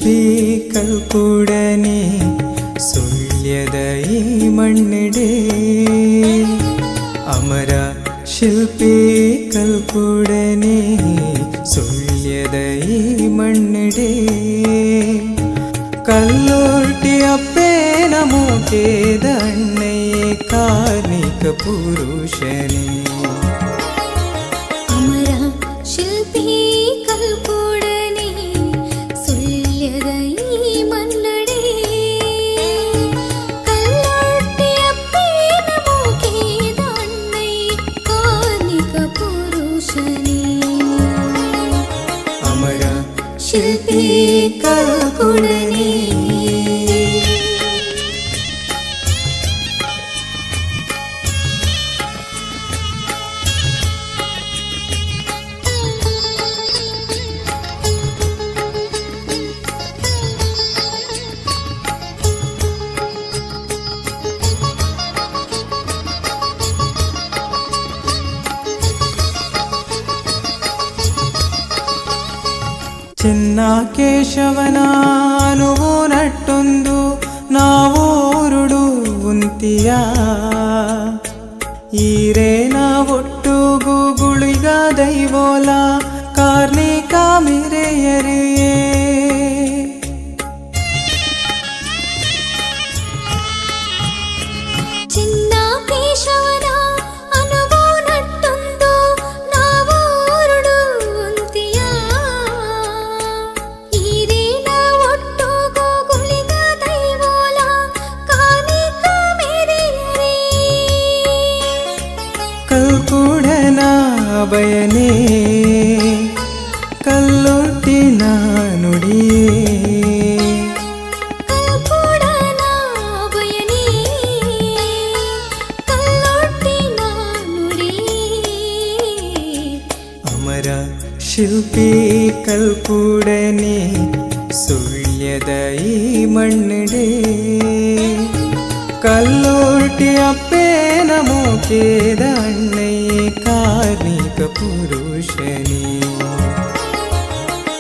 ಶಿಲ್ಪಿ ಕಲ್ಕುಡನೆ ಸುಳ್ಯದ ಈ ಮಣ್ಣೆಡೆ ಅಮರ ಶಿಲ್ಪಿ ಕಲ್ಕುಡನೆ ಸುಳ್ಯದ ಈ ಮಣ್ಣೆಡೆ ಕಲ್ಲೋಟಿ ಅಪ್ಪೇನ ಮೂಟೇದ ಅಣ್ಣಯ್ಯ ಕಾರ್ಮಿಕ ಪುರುಷನೇ ಅಮರ ಶಿಲ್ಪಿ ಕಲ್ಕುಡನೆ ಸುಳ್ಯದ ಈ ಮಣ್ಣೆಡೆ ಕಲ್ಲೋಟಿ ಅಪ್ಪೇನ ಮೂಟೇದ ಅಣ್ಣಯ್ಯ ಕಾರ್ಮಿಕ ಪುರುಷನೇ ಅಮರ ಶಿಲ್ಪಿ ಕಲ್ಕುಡನೆ ಚಿನ್ನ ಕೇಶವನ ಅನುವು ನಟ್ಟೊಂದು ನಾವೋರುಡು ಉಂತಿಯ ಈರೇನ ಒಟ್ಟುಗು ಗುಳಿಗ ದೈವೋಲ ಕಾರ್ಣಿಕ ಮಿರೆಯರಿಯೇ ಚಿನ್ನ ಕೇಶವನ ಅನುವು ನಟ್ಟೊಂದು ನಾವೋರುಡು ಉಂತಿಯ ಈರೇನ ಒಟ್ಟುಗು ಗುಳಿಗ ದೈವೋಲ ಕಾರ್ಣಿಕ ಮಿರೆಯರೇ ಕಲ್ಕುಡನ ಬಯನೇ ಕಲ್ಲೊಟ್ಟಿನ ನುಡಿಯೇ ಕಲ್ಕುಡನ ಬಯನೇ ಕಲ್ಲೊಟ್ಟಿನ ನುಡಿಯೇ ಅಮರ ಶಿಲ್ಪಿ ಕಲ್ಕುಡನೆ ಸುಳ್ಯದ ಈ ಮಣ್ಣೆಡೆ ಕಲ್ಲೋಟಿ ಅಪ್ಪೇನ ಮೂಕೇದ ಅಣ್ಣಯ್ಯ ಕಾರ್ಮಿಕ ಪುರುಷನೇ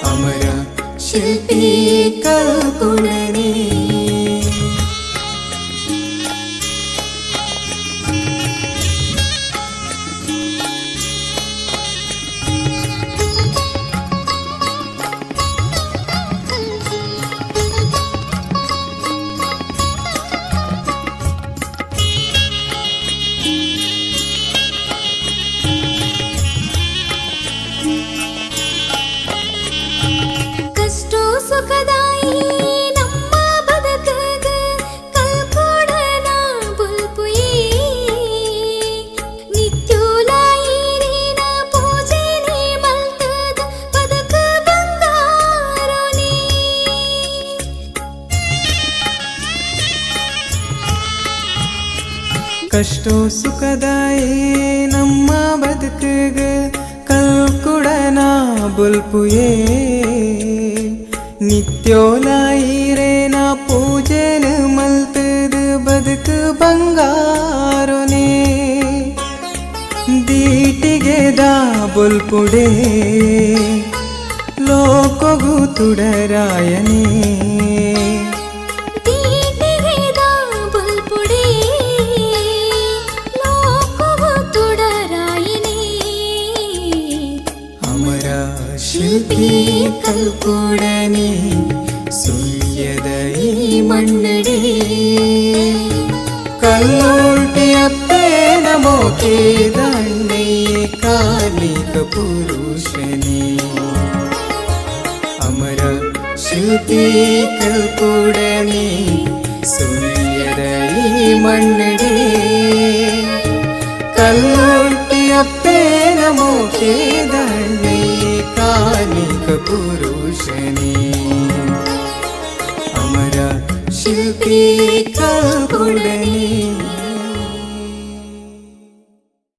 ಅಮರ ಶಿಲ್ಪಿ ಕಲ್ಕುಡನೆ ಕಷ್ಟೋ ಸುಖದಾಯಿ ನಮ್ಮ ಬದುಕಗ ಕಲ್ಕುಡನ ಬುಲ್ಪುಯೇ ನಿತ್ಯೋಲಾಯಿರಿನ ಪೂಜೆನೆ ಮಲ್ತದ ಬದುಕ ಬಂಗಾರನೇ ಕಷ್ಟೋ ಸುಖದಾಯೇ ನಮ್ಮ ಬದುಕಗ ಕಲ್ಕುಡನ ಬುಲ್ಪುಯೇ ನಿತ್ಯೋಲಾಯಿರೇನ ಪೂಜೆನ ಮಲ್ತದ ಬದುಕು ಬಂಗಾರನೇ ದೀಟಿಗೆ ದಾ ಬುಲ್ಪುಡೆ ಲೋಕಗು ತುಡರಾಯನೇ ದೀಟಿಗೆದ ಬುಲ್ಪುಡೆ ಲೋಕವು ತುಡರಾಯನೇ ಅಮರ ಶಿಲ್ಪಿ ಕಲ್ಕುಡನೆ ಸುಳ್ಯದ ಈ ಮಣ್ಣೆಡೆ ಕಲ್ಲೋಟಿ ಅಪ್ಪೇನ ಮೋಕೇದ ಅಣ್ಣಯ್ಯ ಕಾರ್ಮಿಕ ಪುರುಷನೇ ಅಮರ ಶಿಲ್ಪಿ ಕಲ್ಕುಡನೆ ಸುಳ್ಯದ ಈ ಮಣ್ಣೆಡೆ ಕಲ್ಲೋಟಿ ಅಪ್ಪೇನ ಮೋಕೇದ ಅಣ್ಣಯ್ಯ ಕಾರ್ಮಿಕ ಪುರುಷನೇ ಅಮರ ಶಿಲ್ಪಿ ಕಲ್ಕುಡನೆ